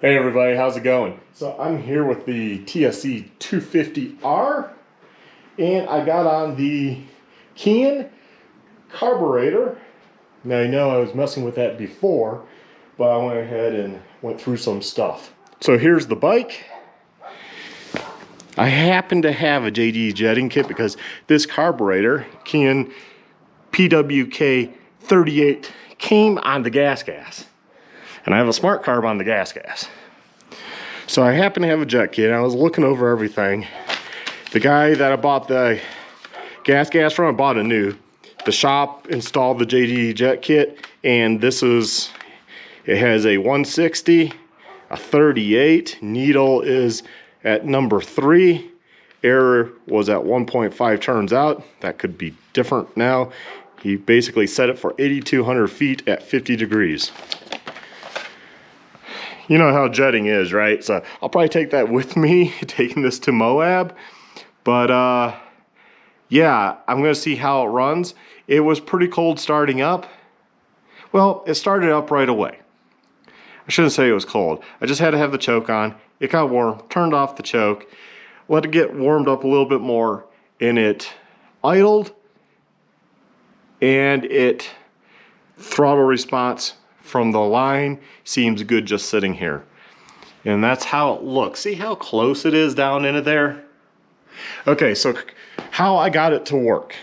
Hey everybody, how's it going? So I'm here with the TSE250R and I got on the Keihin Carburetor. Now I know I was messing with that before, but I went ahead and went through some stuff. So here's the bike. I happen to have a JD jetting kit because this carburetor, Keihin PWK 38, came on the gas. And I have a smart carb on the gas. So I happen to have a jet kit. I was looking over everything. The guy that I bought the gas from, I bought a new. The shop installed the JD jet kit, and it has a 160, a 38. Needle is at number 3. Air was at 1.5 turns out. That could be different now. He basically set it for 8,200 feet at 50 degrees. You know how jetting is, right? So I'll probably take that with me, taking this to Moab. But yeah, I'm gonna see how it runs. It was pretty cold starting up. Well, it started up right away. I shouldn't say it was cold. I just had to have the choke on. It got warm, turned off the choke, let it get warmed up a little bit more, and it idled, and it throttle response from the line seems good just sitting here. And that's how it looks. See how close it is down into there? Okay, so how I got it to work.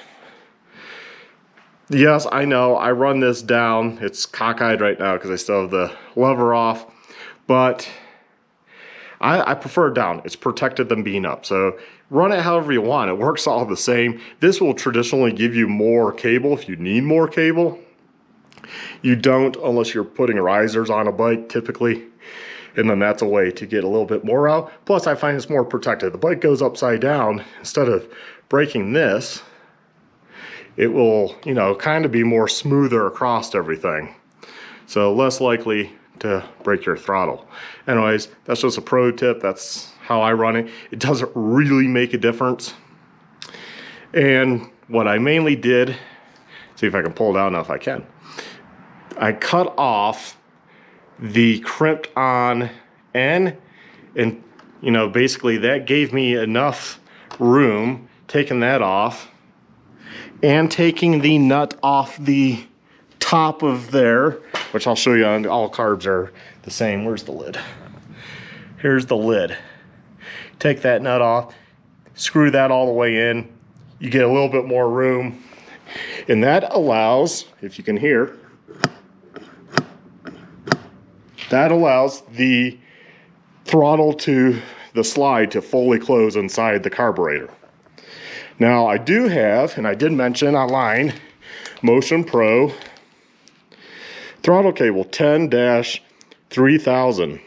Yes, I know, I run this down. It's cockeyed right now because I still have the lever off, but I prefer it down. It's protected than being up. So run it however you want. It works all the same. This will traditionally give you more cable if you need more cable. You don't unless you're putting risers on a bike typically, and then that's a way to get a little bit more out. Plus I find it's more protected. The bike goes upside down. Instead of breaking this, it will, you know, kind of be more smoother across everything. So less likely to break your throttle. Anyways, that's just a pro tip. That's how I run it. It doesn't really make a difference. And what I mainly did, see if I can pull it out now if I can. I cut off the crimped on end, and you know, basically that gave me enough room, taking that off and taking the nut off the top of there, which I'll show you on all carbs are the same. Where's the lid? Here's the lid. Take that nut off, screw that all the way in. You get a little bit more room, and that allows, if you can hear, that allows the throttle to the slide to fully close inside the carburetor. Now I do have, and I did mention online, Motion Pro throttle cable 10-3000.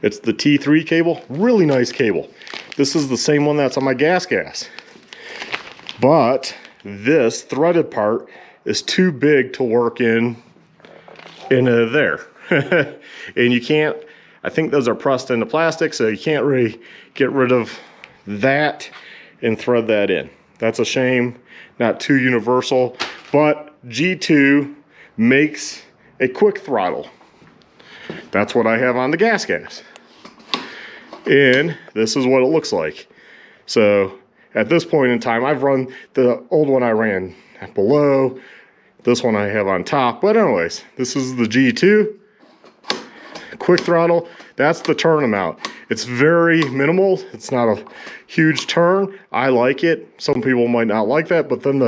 It's the T3 cable, really nice cable. This is the same one that's on my gas. But this threaded part is too big to work in there. And you can't, I think those are pressed into plastic, so you can't really get rid of that and thread that in. That's a shame, not too universal, but G2 makes a quick throttle. That's what I have on the gas. And this is what it looks like. So at this point in time, I've run the old one I ran below, this one I have on top, but anyways, this is the G2 quick throttle. That's the turn amount. It's very minimal. It's not a huge turn. I like it. Some people might not like that, but then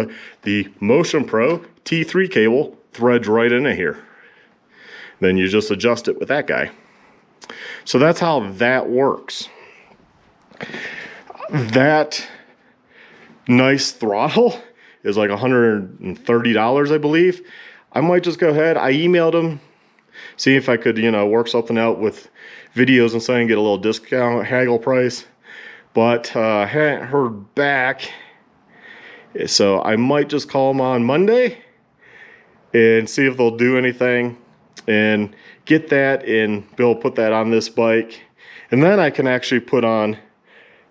the Motion Pro T3 cable threads right into here. Then you just adjust it with that guy. So that's how that works. That nice throttle is like $130, I believe. I might just go ahead. I emailed them, see if I could, you know, work something out with videos and something, get a little discount, haggle price. But I hadn't heard back. So I might just call them on Monday and see if they'll do anything and get that, and Bill put that on this bike. And then I can actually put on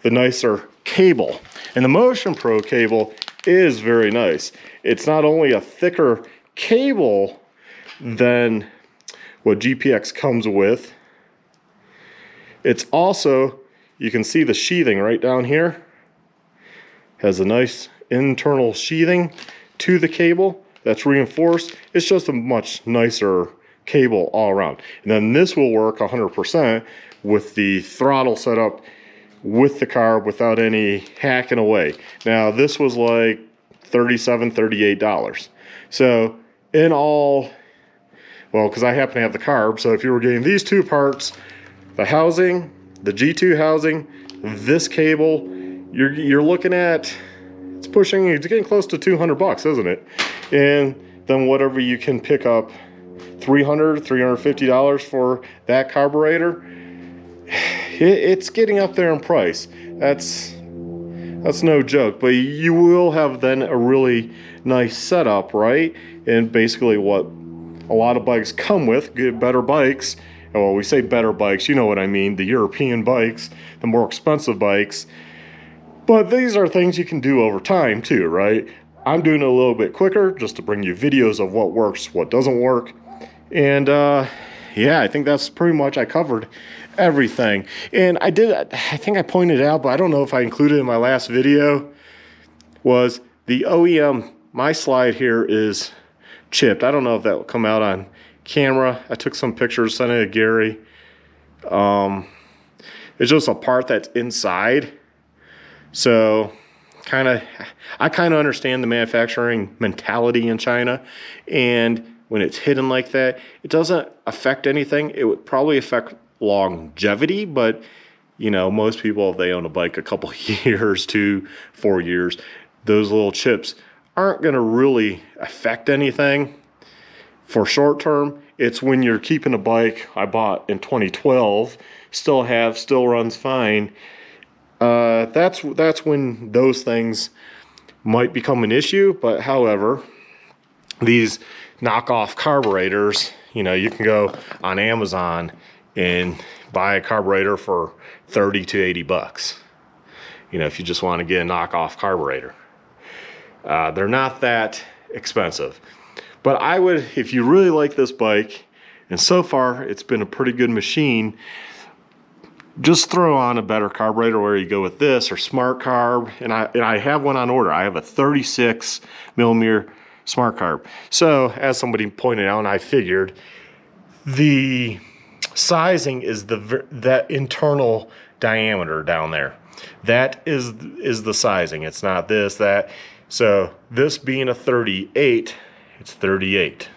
the nicer cable. And the Motion Pro cable is very nice. It's not only a thicker cable than what GPX comes with, It's also, you can see the sheathing right down here. Has a nice internal sheathing to the cable that's reinforced. It's just a much nicer cable all around. And then this will work 100% with the throttle setup with the carb without any hacking away. Now this was like $37, $38. So in all, well, because I happen to have the carb, so if you were getting these two parts, the housing, the G2 housing, this cable, you're looking at, it's getting close to 200 bucks, isn't it? And then whatever you can pick up, $300, $350 for that carburetor, it's getting up there in price. That's no joke, but you will have then a really nice setup, right? And basically what a lot of bikes come with, good, better bikes, well, we say better bikes, you know what I mean, the European bikes, the more expensive bikes. But these are things you can do over time too, right? I'm doing it a little bit quicker just to bring you videos of what works, what doesn't work. And yeah, I think that's pretty much, I covered everything. And I think I pointed out, but I don't know if I included it in my last video, was the OEM, my slide here is chipped. I don't know if that will come out on camera. I took some pictures, sent it to Gary. It's just a part that's inside. So I kind of understand the manufacturing mentality in China, and when it's hidden like that, it doesn't affect anything. It would probably affect longevity, but you know, most people, if they own a bike a couple years, 2-4 years, those little chips aren't going to really affect anything. For short term, it's when you're keeping a bike I bought in 2012, still runs fine. That's when those things might become an issue. But however, these knockoff carburetors, you know, you can go on Amazon and buy a carburetor for 30 to 80 bucks. You know, if you just want to get a knockoff carburetor. They're not that expensive. But I would, if you really like this bike, and so far it's been a pretty good machine, just throw on a better carburetor, where you go with this or Smart Carb. And I have one on order. I have a 36 millimeter Smart Carb. So as somebody pointed out, and I figured, the sizing is that internal diameter down there. That is the sizing. It's not this, that. So this being a 38, it's 38.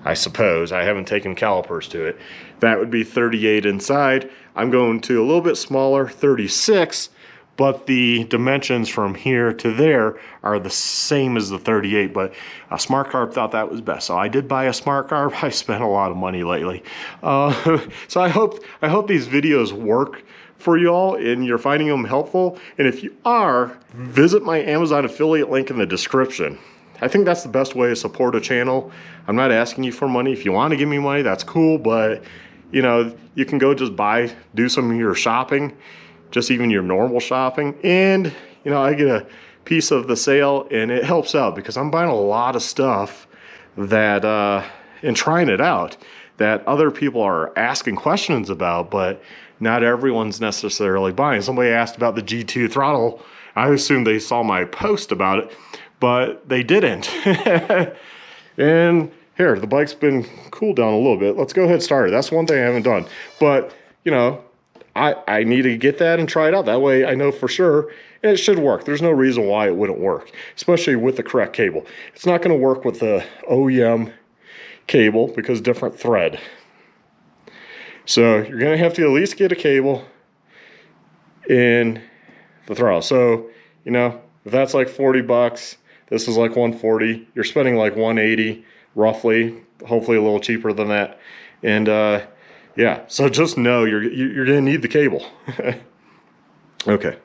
I suppose. I haven't taken calipers to it. That would be 38 inside. I'm going to a little bit smaller, 36, but the dimensions from here to there are the same as the 38, but a Smart Carb thought that was best. So I did buy a Smart Carb. I spent a lot of money lately. So I hope these videos work for y'all and you're finding them helpful. And if you are, visit my Amazon affiliate link in the description. I think that's the best way to support a channel. I'm not asking you for money. If you want to give me money, that's cool, but you know, you can go just do some of your shopping, just even your normal shopping, and you know, I get a piece of the sale, and it helps out because I'm buying a lot of stuff that and trying it out that other people are asking questions about, but not everyone's necessarily buying. Somebody asked about the G2 throttle. I assumed they saw my post about it, but they didn't. And here, the bike's been cooled down a little bit. Let's go ahead and start it. That's one thing I haven't done. But, you know, I need to get that and try it out. That way I know for sure, and it should work. There's no reason why it wouldn't work, especially with the correct cable. It's not going to work with the OEM cable because different thread. So you're going to have to at least get a cable in the throttle. So, you know, if that's like 40 bucks, this is like 140. You're spending like 180 roughly, hopefully a little cheaper than that. And yeah, so just know you're gonna need the cable. Okay.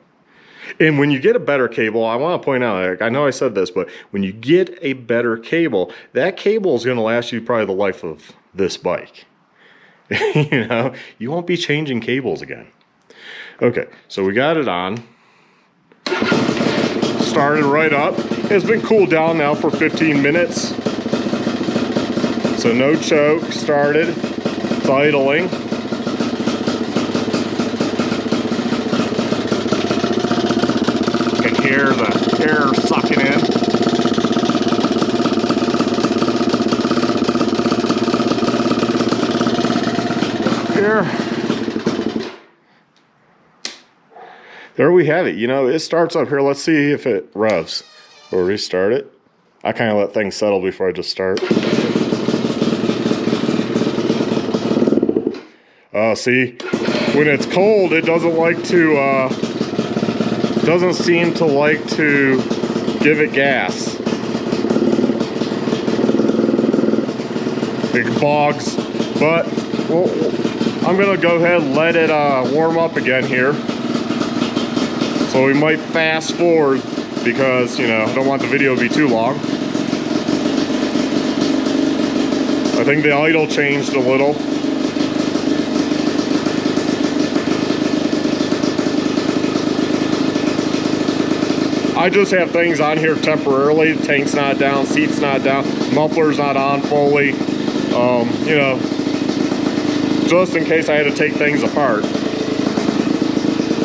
And when you get a better cable, I want to point out, I know I said this, but when you get a better cable, that cable is going to last you probably the life of this bike. You know, you won't be changing cables again. Okay, so we got it on. Started right up. It's been cooled down now for 15 minutes. So no choke, started. It's idling. the air sucking in. Here. There we have it. You know, it starts up here. Let's see if it revs. We'll restart it. I kind of let things settle before I just start. See, when it's cold, it doesn't like to, doesn't seem to like to give it gas. It bogs, but I'm gonna go ahead and let it warm up again here. So we might fast forward because, you know, I don't want the video to be too long. I think the idle changed a little. I just have things on here temporarily. The tank's not down, seat's not down, muffler's not on fully. You know, just in case I had to take things apart.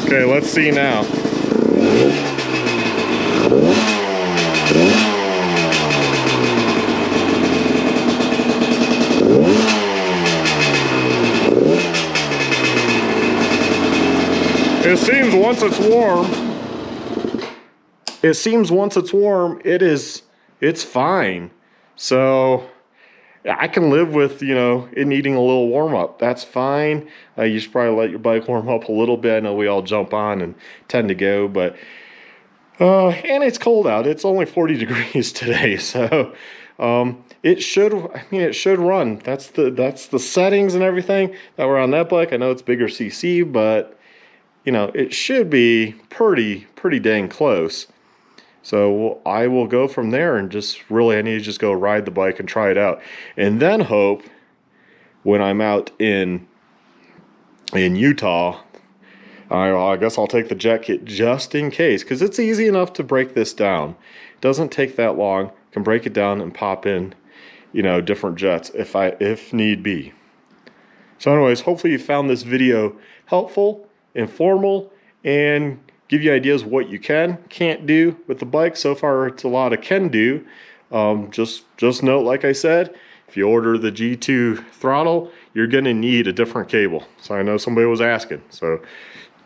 Okay, let's see now. It seems once it's warm, it's fine. So I can live with, you know, it needing a little warm up. That's fine. You should probably let your bike warm up a little bit. I know we all jump on and tend to go, but and it's cold out. It's only 40 degrees today, so it should run. That's the settings and everything that were on that bike. I know it's bigger CC, but you know, it should be pretty dang close. So I will go from there and just really, I need to just go ride the bike and try it out. And then hope when I'm out in Utah, I guess I'll take the jet kit just in case, because it's easy enough to break this down. It doesn't take that long. Can break it down and pop in, you know, different jets if need be. So anyways, hopefully you found this video helpful, informal, and give you ideas what you can't do with the bike. So far it's a lot of can do. Just note, like I said, if you order the G2 throttle, you're gonna need a different cable. So I know somebody was asking, so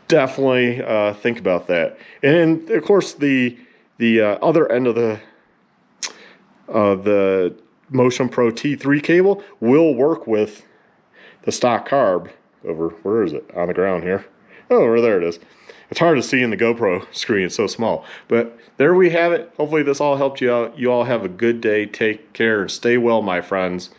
definitely think about that. And of course the other end of the Motion Pro T3 cable will work with the stock carb over, where is it? On the ground here. Oh, there it is. It's hard to see in the GoPro screen, it's so small. But there we have it. Hopefully this all helped you out. You all have a good day. Take care and stay well, my friends.